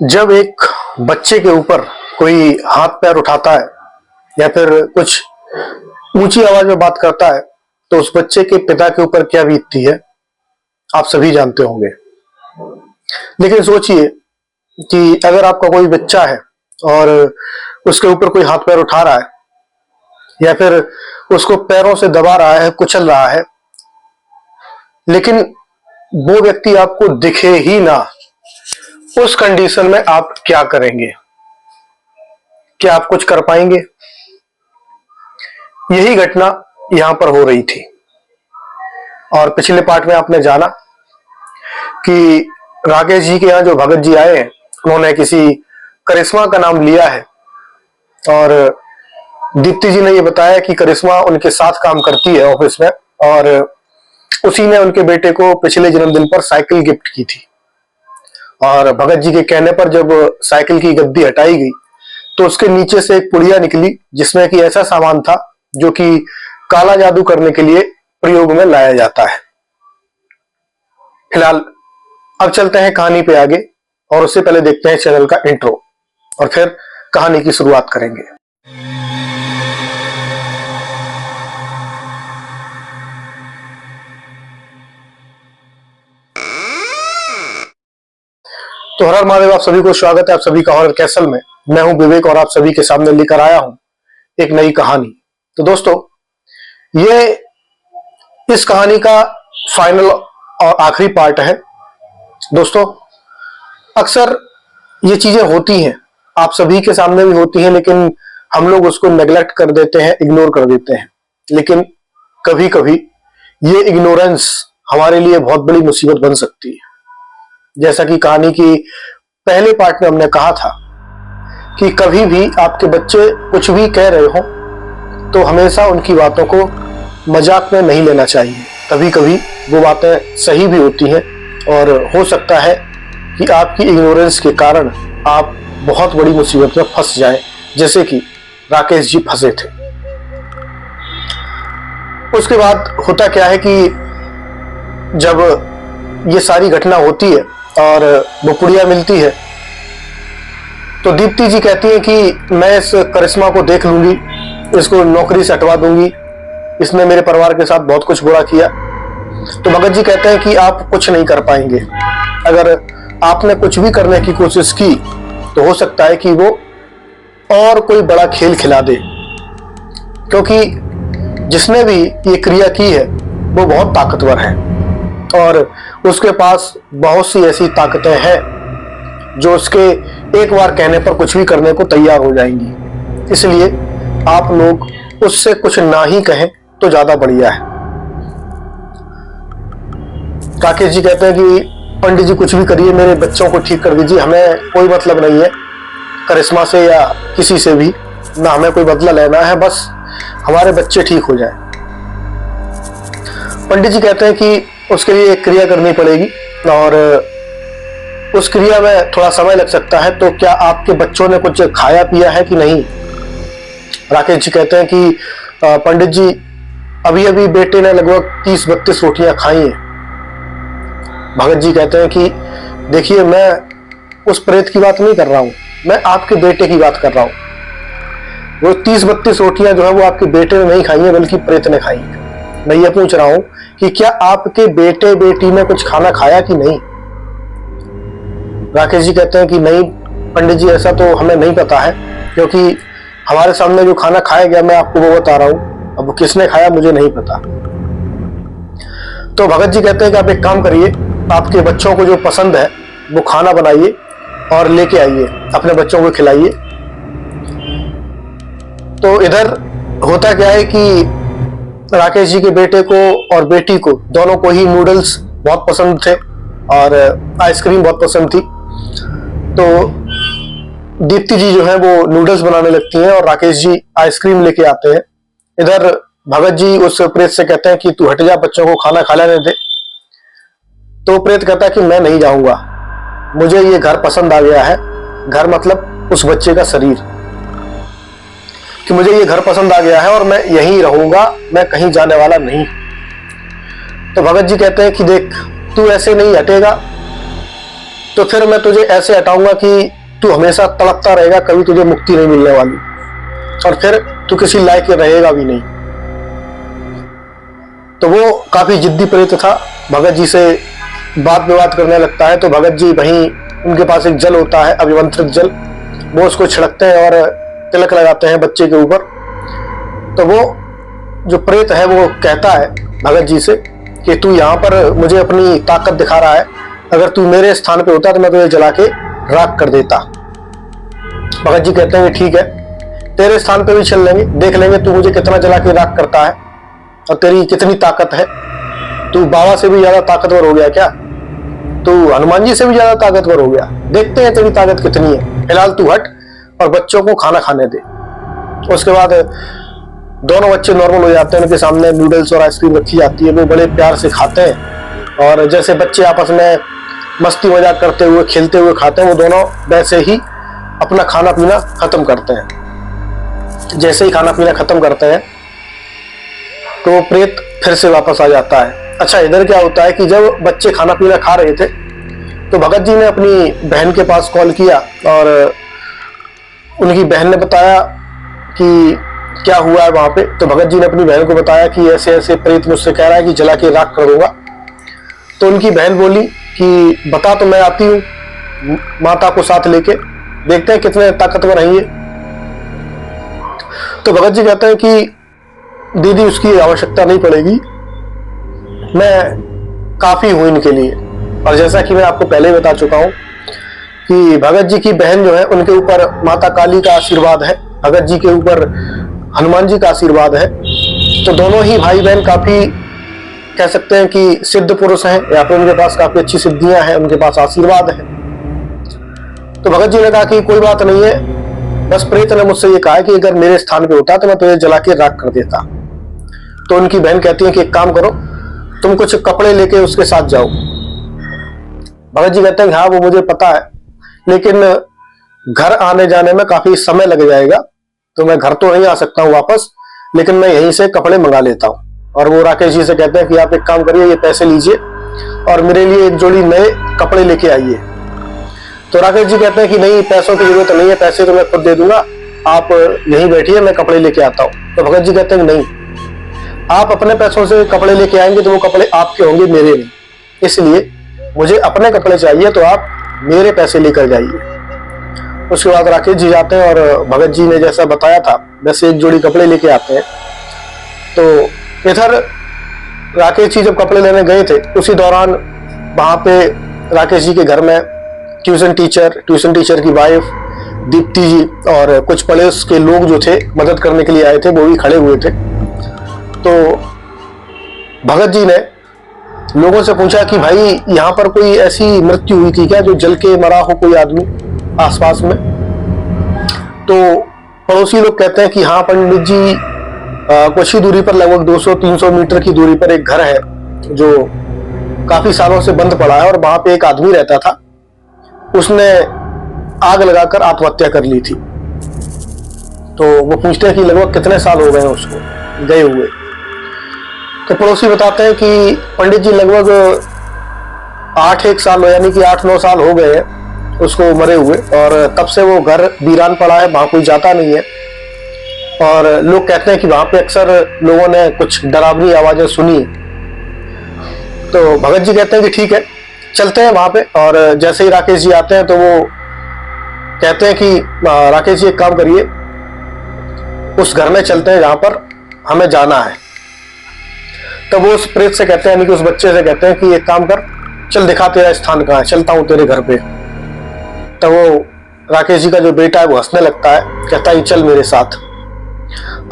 जब एक बच्चे के ऊपर कोई हाथ पैर उठाता है या फिर कुछ ऊंची आवाज में बात करता है तो उस बच्चे के पिता के ऊपर क्या बीतती है आप सभी जानते होंगे। लेकिन सोचिए कि अगर आपका कोई बच्चा है और उसके ऊपर कोई हाथ पैर उठा रहा है या फिर उसको पैरों से दबा रहा है, कुचल रहा है, लेकिन वो व्यक्ति आपको दिखे ही ना, उस कंडीशन में आप क्या करेंगे? क्या आप कुछ कर पाएंगे? यही घटना यहां पर हो रही थी। और पिछले पार्ट में आपने जाना कि राकेश जी के यहां जो भगत जी आए हैं, उन्होंने किसी करिश्मा का नाम लिया है और दीप्ति जी ने ये बताया कि करिश्मा उनके साथ काम करती है ऑफिस में और उसी ने उनके बेटे को पिछले जन्मदिन पर साइकिल गिफ्ट की थी। और भगत जी के कहने पर जब साइकिल की गद्दी हटाई गई तो उसके नीचे से एक पुड़िया निकली जिसमें कि ऐसा सामान था जो कि काला जादू करने के लिए प्रयोग में लाया जाता है। फिलहाल अब चलते हैं कहानी पे आगे और उससे पहले देखते हैं चैनल का इंट्रो और फिर कहानी की शुरुआत करेंगे। तो हर हर महादेव, आप सभी को स्वागत है आप सभी का हॉरर कैसल में। मैं हूं विवेक और आप सभी के सामने लेकर आया हूं एक नई कहानी। तो दोस्तों, ये इस कहानी का फाइनल और आखिरी पार्ट है। दोस्तों, अक्सर ये चीजें होती हैं, आप सभी के सामने भी होती हैं, लेकिन हम लोग उसको नेग्लेक्ट कर देते हैं, इग्नोर कर देते हैं। लेकिन कभी कभी ये इग्नोरेंस हमारे लिए बहुत बड़ी मुसीबत बन सकती है। जैसा कि कहानी की पहले पार्ट में हमने कहा था कि कभी भी आपके बच्चे कुछ भी कह रहे हो तो हमेशा उनकी बातों को मजाक में नहीं लेना चाहिए। कभी कभी वो बातें सही भी होती हैं और हो सकता है कि आपकी इग्नोरेंस के कारण आप बहुत बड़ी मुसीबत में फंस जाएं, जैसे कि राकेश जी फंसे थे। उसके बाद होता क्या है कि जब ये सारी घटना होती है और वो पुड़िया मिलती है तो दीप्ति जी कहती है कि मैं इस करिश्मा को देख लूंगी, इसको नौकरी से हटवा दूंगी, इसने मेरे परिवार के साथ बहुत कुछ बुरा किया। तो भगत जी कहते हैं कि आप कुछ नहीं कर पाएंगे। अगर आपने कुछ भी करने की कोशिश की तो हो सकता है कि वो और कोई बड़ा खेल खिला दे, क्योंकि जिसने भी ये क्रिया की है वो बहुत ताकतवर है और उसके पास बहुत सी ऐसी ताकतें हैं जो उसके एक बार कहने पर कुछ भी करने को तैयार हो जाएंगी। इसलिए आप लोग उससे कुछ ना ही कहें तो ज्यादा बढ़िया है। राकेश जी कहते हैं कि पंडित जी कुछ भी करिए, मेरे बच्चों को ठीक कर दीजिए, हमें कोई मतलब नहीं है करिश्मा से या किसी से भी, ना हमें कोई बदला लेना है, बस हमारे बच्चे ठीक हो जाए। पंडित जी कहते हैं कि उसके लिए एक क्रिया करनी पड़ेगी और उस क्रिया में थोड़ा समय लग सकता है, तो क्या आपके बच्चों ने कुछ खाया पिया है कि नहीं? राकेश जी कहते हैं कि पंडित जी अभी अभी बेटे ने लगभग 30-32 रोटियां खाई हैं। भगत जी कहते हैं कि देखिए, मैं उस प्रेत की बात नहीं कर रहा हूं, मैं आपके बेटे की बात कर रहा हूं। वो 30-32 रोटियां जो है वो आपके बेटे ने नहीं खाई है बल्कि प्रेत ने खाई है। मैं ये पूछ रहा हूं कि क्या आपके बेटे बेटी ने कुछ खाना खाया कि नहीं? राकेश जी कहते हैं कि नहीं पंडित जी, ऐसा तो हमें नहीं पता है, क्योंकि हमारे सामने जो खाना खाया गया मैं आपको वो बता रहा हूं, अब किसने खाया मुझे नहीं पता। तो भगत जी कहते हैं कि आप एक काम करिए, आपके बच्चों को जो पसंद है वो खाना बनाइए और लेके आइए, अपने बच्चों को खिलाइए। तो इधर होता क्या है कि राकेश जी के बेटे को और बेटी को दोनों को ही नूडल्स बहुत पसंद थे और आइसक्रीम बहुत पसंद थी। तो दीप्ति जी जो है वो नूडल्स बनाने लगती हैं और राकेश जी आइसक्रीम लेके आते हैं। इधर भगत जी उस प्रेत से कहते हैं कि तू हट जा, बच्चों को खाना खा लेने दे। तो प्रेत कहता है कि मैं नहीं जाऊंगा, मुझे ये घर पसंद आ गया है। घर मतलब उस बच्चे का शरीर, कि मुझे ये घर पसंद आ गया है और मैं यहीं रहूंगा, मैं कहीं जाने वाला नहीं। तो भगत जी कहते हैं कि देख, तू ऐसे नहीं हटेगा तो फिर मैं तुझे ऐसे हटाऊंगा कि तू हमेशा तड़पता रहेगा, कभी तुझे मुक्ति नहीं मिलने वाली, और फिर तू किसी लायक रहेगा भी नहीं। तो वो काफी जिद्दी प्रेत था, भगत जी से बात विवाद करने लगता है। तो भगत जी वहीं उनके पास एक जल होता है, अभिमंत्रित जल, वो उसको छिड़कते हैं और तिलक लगाते हैं बच्चे के ऊपर। तो वो जो प्रेत है वो कहता है भगत जी से कि तू यहाँ पर मुझे अपनी ताकत दिखा रहा है, अगर तू मेरे स्थान पे होता तो मैं तुझे जला के राख कर देता। भगत जी कहते हैं ठीक है, तेरे स्थान पे भी चल लेंगे, देख लेंगे तू मुझे कितना जला के राख करता है और तेरी कितनी ताकत है। तू बाबा से भी ज्यादा ताकतवर हो गया क्या? तू हनुमान जी से भी ज्यादा ताकतवर हो गया? देखते हैं तेरी ताकत कितनी है, फिलहाल तू हट और बच्चों को खाना खाने दे। उसके बाद दोनों बच्चे नॉर्मल हो जाते हैं, उनके सामने नूडल्स और आइसक्रीम रखी जाती है, वो बड़े प्यार से खाते हैं और जैसे बच्चे आपस में मस्ती मजाक करते हुए खेलते हुए खाते हैं, वो दोनों वैसे ही अपना खाना पीना खत्म करते हैं। जैसे ही खाना पीना खत्म करते हैं तो वो प्रेत फिर से वापस आ जाता है। अच्छा, इधर क्या होता है कि जब बच्चे खाना पीना खा रहे थे तो भगत जी ने अपनी बहन के पास कॉल किया और उनकी बहन ने बताया कि क्या हुआ है वहां पे। तो भगत जी ने अपनी बहन को बताया कि ऐसे ऐसे प्रेत मुझसे कह रहा है कि जला के राख कर दूंगा। तो उनकी बहन बोली कि बता, तो मैं आती हूँ माता को साथ लेके, देखते हैं कितने ताकतवर हैं ये। तो भगत जी कहते हैं कि दीदी उसकी आवश्यकता नहीं पड़ेगी, मैं काफी हूं इनके लिए। और जैसा कि मैं आपको पहले ही बता चुका हूं कि भगत जी की बहन जो है उनके ऊपर माता काली का आशीर्वाद है, भगत जी के ऊपर हनुमान जी का आशीर्वाद है। तो दोनों ही भाई बहन काफी कह सकते हैं कि सिद्ध पुरुष हैं, या फिर उनके पास काफी अच्छी सिद्धियां हैं, उनके पास आशीर्वाद है। तो भगत जी ने कहा कि कोई बात नहीं है, बस प्रेत ने मुझसे ये कहा कि अगर मेरे स्थान पे होता तो मैं तुझे जला के राख कर देता। तो उनकी बहन कहती है कि एक काम करो, तुम कुछ कपड़े लेके उसके साथ जाओ। भगत जी कहते हैं हाँ वो मुझे पता है, लेकिन घर आने जाने में काफी समय लग जाएगा, तो मैं घर तो नहीं आ सकता हूँ वापस, लेकिन मैं यहीं से कपड़े मंगा लेता हूँ। और वो राकेश जी से कहते हैं कि आप एक काम करिए, ये पैसे लीजिए और मेरे लिए एक जोड़ी नए कपड़े लेके आइए। तो राकेश जी कहते हैं कि नहीं, पैसों की जरूरत नहीं है, पैसे तो मैं खुद दे दूंगा, आप यहीं बैठिए, मैं कपड़े लेके आता हूँ। तो भगत जी कहते हैं नहीं, आप अपने पैसों से कपड़े लेके आएंगे तो वो कपड़े आपके होंगे, मेरे नहीं, इसलिए मुझे अपने कपड़े चाहिए, तो आप मेरे पैसे लेकर जाइए। उसके बाद राकेश जी जाते हैं और भगत जी ने जैसा बताया था वैसे एक जोड़ी कपड़े लेके आते हैं। तो इधर राकेश जी जब कपड़े लेने गए थे, उसी दौरान वहां पे राकेश जी के घर में ट्यूशन टीचर की वाइफ दीप्ति जी और कुछ पड़ोस के लोग जो थे मदद करने के लिए आए थे, वो भी खड़े हुए थे। तो भगत जी ने लोगों से पूछा कि भाई यहाँ पर कोई ऐसी मृत्यु हुई थी क्या जो जल के मरा हो कोई आदमी आसपास में? तो पड़ोसी लोग कहते हैं कि हाँ पंडित जी, कुछ ही दूरी पर लगभग 200-300 मीटर की दूरी पर एक घर है जो काफी सालों से बंद पड़ा है और वहां पे एक आदमी रहता था, उसने आग लगाकर आत्महत्या कर ली थी। तो वो पूछते हैं कि लगभग कितने साल हो गए उसको गए हुए? तो पड़ोसी बताते हैं कि पंडित जी लगभग 8-1 साल, यानी कि 8-9 साल हो गए हैं उसको मरे हुए, और तब से वो घर वीरान पड़ा है, वहां कोई जाता नहीं है। और लोग कहते हैं कि वहां पे अक्सर लोगों ने कुछ डरावनी आवाजें सुनी। तो भगत जी कहते हैं कि ठीक है, चलते हैं वहां पे। और जैसे ही राकेश जी आते हैं तो वो कहते हैं कि राकेश जी एक काम करिए, उस घर में चलते हैं जहां पर हमें जाना है। तब वो उस प्रेत से कहते हैं, यानी कि उस बच्चे से कहते हैं कि एक काम कर, चल दिखा तेरा स्थान कहाँ है, चलता हूं तेरे घर पे। तब वो राकेश जी का जो बेटा है वो हंसने लगता है, कहता है चल मेरे साथ।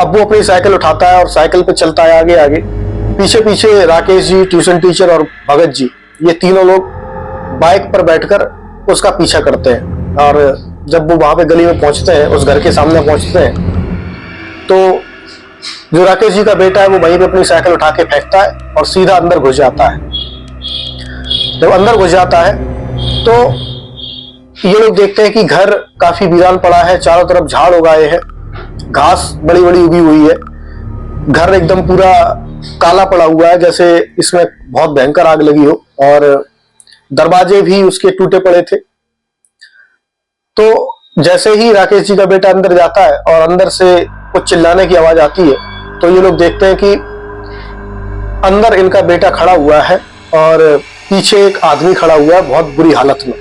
अब वो अपनी साइकिल उठाता है और साइकिल पे चलता है आगे आगे। पीछे पीछे राकेश जी, ट्यूशन टीचर और भगत जी, ये तीनों लोग बाइक पर बैठकर उसका पीछा करते हैं। और जब वो वहां पे गली में पहुंचते हैं, उस घर के सामने पहुंचते हैं, तो जो राकेश जी का बेटा है वो वहीं पे अपनी साइकिल उठा के फेंकता है और सीधा अंदर घुस जाता है। जब अंदर घुस जाता है तो ये लोग देखते हैं कि घर काफी वीरान पड़ा है, चारों तरफ झाड़ उगाए हैं, घास बड़ी बड़ी उगी हुई है, घर एकदम पूरा काला पड़ा हुआ है, जैसे इसमें बहुत भयंकर आग लगी हो। और दरवाजे भी उसके टूटे पड़े थे। तो जैसे ही राकेश जी का बेटा अंदर जाता है और अंदर से कुछ चिल्लाने की आवाज आती है, तो ये लोग देखते हैं कि अंदर इनका बेटा खड़ा हुआ है और पीछे एक आदमी खड़ा हुआ है बहुत बुरी हालत में,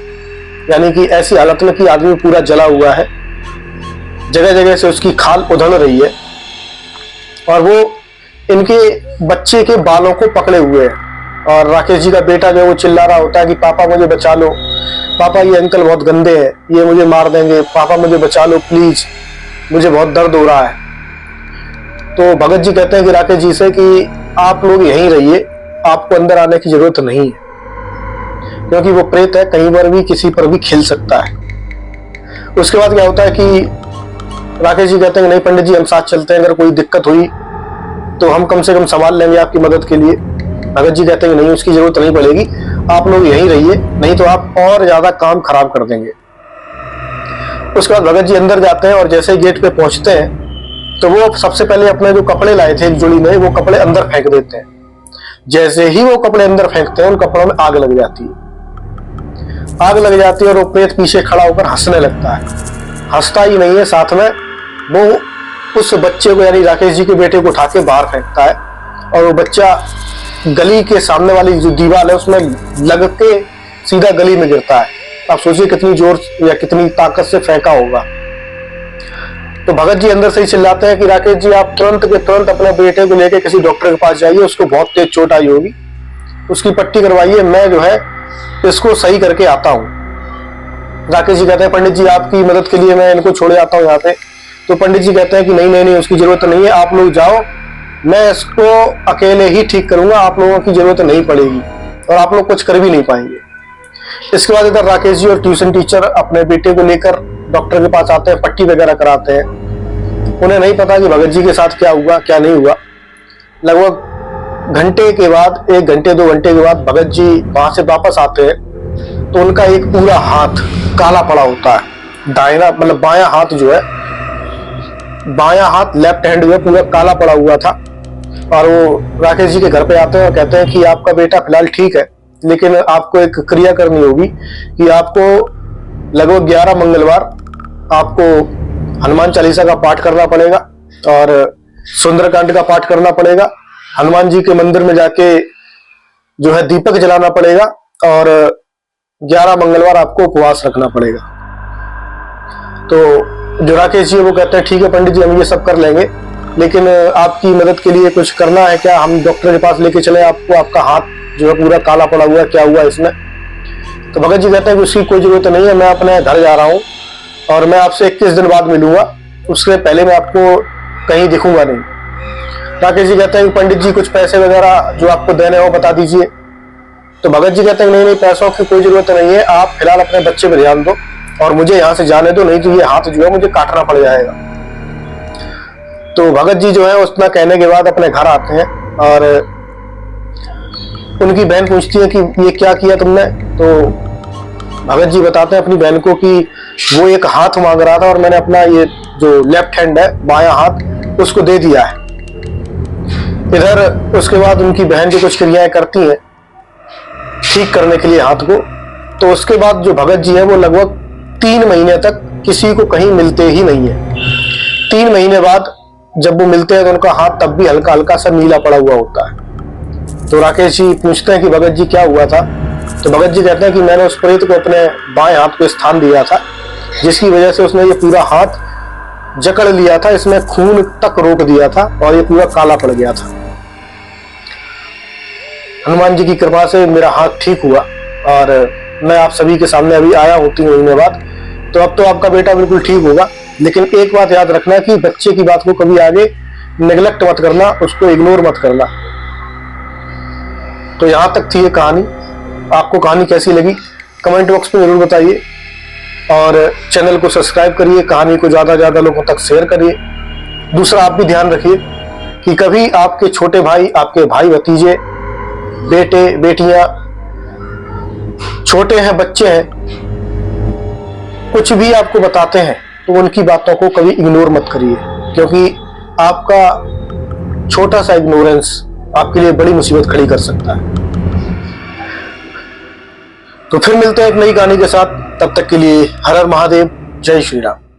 यानी कि ऐसी हालत में कि आदमी पूरा जला हुआ है, जगह जगह से उसकी खाल उधड़ रही है और वो इनके बच्चे के बालों को पकड़े हुए है। और राकेश जी का बेटा जो वो चिल्ला रहा होता है कि पापा मुझे बचा लो, पापा ये अंकल बहुत गंदे हैं, ये मुझे मार देंगे, पापा मुझे बचा लो प्लीज, मुझे बहुत दर्द हो रहा है। तो भगत जी कहते हैं कि राकेश जी से कि आप लोग यहीं रहिए, आपको अंदर आने की जरूरत नहीं है, क्योंकि वो प्रेत है, कहीं पर भी किसी पर भी खेल सकता है। उसके बाद क्या होता है कि राकेश जी कहते हैं नहीं पंडित जी हम साथ चलते हैं, अगर कोई दिक्कत हुई तो हम कम से कम संभाल लेंगे आपकी मदद के लिए। भगत जी कहते हैं नहीं उसकी जरूरत नहीं पड़ेगी, आप लोग यहीं रहिए, नहीं तो आप और ज्यादा काम खराब कर देंगे। उसके बाद भगत जी अंदर जाते हैं और जैसे गेट पे पहुंचते हैं तो वो सबसे पहले अपने जो कपड़े लाए थे एक जोड़ी में, वो कपड़े अंदर फेंक देते हैं। जैसे ही वो कपड़े अंदर फेंकते हैं उन कपड़ों में आग लग जाती है। आग लग जाती है और वो प्रेत पीछे खड़ा होकर हंसने लगता है। हंसता ही नहीं है, साथ में वो उस बच्चे को यानी राकेश जी के बेटे को उठा के बाहर फेंकता है और वो बच्चा गली के सामने वाली जो दीवार है उसमें लग के सीधा गली में गिरता है। आप सोचिए कितनी जोर या कितनी ताकत से फेंका होगा। तो भगत जी अंदर से ही चिल्लाते हैं कि राकेश जी आप तुरंत के तुरंत अपने बेटे को लेकर किसी डॉक्टर के पास जाइए, उसको बहुत तेज चोट आई होगी, उसकी पट्टी करवाइए, मैं जो है इसको सही करके आता हूँ। राकेश जी कहते हैं पंडित जी आपकी मदद के लिए मैं इनको छोड़े आता हूँ यहाँ पे। तो पंडित जी कहते हैं कि नहीं नहीं नहीं उसकी जरूरत नहीं है, आप लोग जाओ, मैं इसको अकेले ही ठीक करूंगा, आप लोगों की जरूरत नहीं पड़ेगी और आप लोग कुछ कर भी नहीं पाएंगे। इसके बाद इधर राकेश जी और ट्यूशन टीचर अपने बेटे को लेकर डॉक्टर के पास आते हैं, पट्टी वगैरह कराते हैं। उन्हें नहीं पता कि भगत जी के साथ क्या हुआ क्या नहीं हुआ। लगभग घंटे के बाद, 1 घंटे 2 घंटे के बाद भगत जी वहां से वापस आते हैं तो उनका एक पूरा हाथ काला पड़ा होता है। दाहिना मतलब बायां हाथ जो है, बायां हाथ लेफ्ट हैंड जो है पूरा काला पड़ा हुआ था। और वो राकेश जी के घर पे आते हैं और कहते हैं कि आपका बेटा फिलहाल ठीक है, लेकिन आपको एक क्रिया करनी होगी कि आपको लगभग 11 मंगलवार आपको हनुमान चालीसा का पाठ करना पड़ेगा और सुंदरकांड का पाठ करना पड़ेगा। हनुमान जी के मंदिर में जाके जो है दीपक जलाना पड़ेगा और 11 मंगलवार आपको उपवास रखना पड़ेगा। तो जो राकेश जी वो कहते हैं ठीक है पंडित जी हम ये सब कर लेंगे, लेकिन आपकी मदद के लिए कुछ करना है क्या, हम डॉक्टर के पास लेके चले आपको, आपका हाथ जो है पूरा काला पड़ा हुआ है, क्या हुआ इसमें। तो भगत जी कहते हैं कि उसकी कोई जरूरत नहीं है, मैं अपने घर जा रहा हूँ और मैं आपसे 21 दिन बाद मिलूंगा, उससे पहले मैं आपको कहीं दिखूंगा नहीं। राकेश जी कहते हैं कि पंडित जी कुछ पैसे वगैरह जो आपको देने हो बता दीजिए। तो भगत जी कहते हैं नहीं नहीं पैसों की कोई जरूरत नहीं है, आप फिलहाल अपने बच्चे पर ध्यान दो और मुझे यहाँ से जाने दो, नहीं तो ये हाथ जो है मुझे काटना पड़ जाएगा। तो भगत जी जो है उतना कहने के बाद अपने घर आते हैं और उनकी बहन पूछती है कि ये क्या किया तुमने। तो भगत जी बताते हैं अपनी बहन को कि वो एक हाथ मांग रहा था और मैंने अपना ये जो लेफ्ट हैंड है बायां हाथ उसको दे दिया है। इधर उसके बाद उनकी बहन जो कुछ क्रियाएं करती हैं ठीक करने के लिए हाथ को, तो उसके बाद जो भगत जी है वो लगभग 3 महीने तक किसी को कहीं मिलते ही नहीं है। 3 महीने बाद जब वो मिलते हैं तो उनका हाथ तब भी हल्का हल्का सा नीला पड़ा हुआ होता है। तो राकेश जी पूछते हैं कि भगत जी क्या हुआ था। तो भगत जी कहते हैं कि मैंने उस प्रेत को अपने बाएं हाथ को स्थान दिया था, जिसकी वजह से उसने ये पूरा हाथ जकड़ लिया था, इसमें खून तक रोक दिया था और ये पूरा काला पड़ गया था। हनुमान जी की कृपा से मेरा हाथ ठीक हुआ और मैं आप सभी के सामने अभी आया हूँ 3 महीने बाद। तो अब तो आपका बेटा बिल्कुल ठीक होगा, लेकिन एक बात याद रखना कि बच्चे की बात को कभी आगे नेग्लेक्ट मत करना, उसको इग्नोर मत करना। तो यहां तक थी ये कहानी। आपको कहानी कैसी लगी कमेंट बॉक्स में जरूर बताइए और चैनल को सब्सक्राइब करिए, कहानी को ज्यादा से ज्यादा लोगों तक शेयर करिए। दूसरा आप भी ध्यान रखिए कि कभी आपके छोटे भाई, आपके भाई भतीजे, बेटे बेटियां, छोटे हैं बच्चे हैं, कुछ भी आपको बताते हैं तो उनकी बातों को कभी इग्नोर मत करिए, क्योंकि आपका छोटा सा इग्नोरेंस आपके लिए बड़ी मुसीबत खड़ी कर सकता है। तो फिर मिलते हैं एक नई कहानी के साथ, तब तक के लिए हर हर महादेव, जय श्री राम।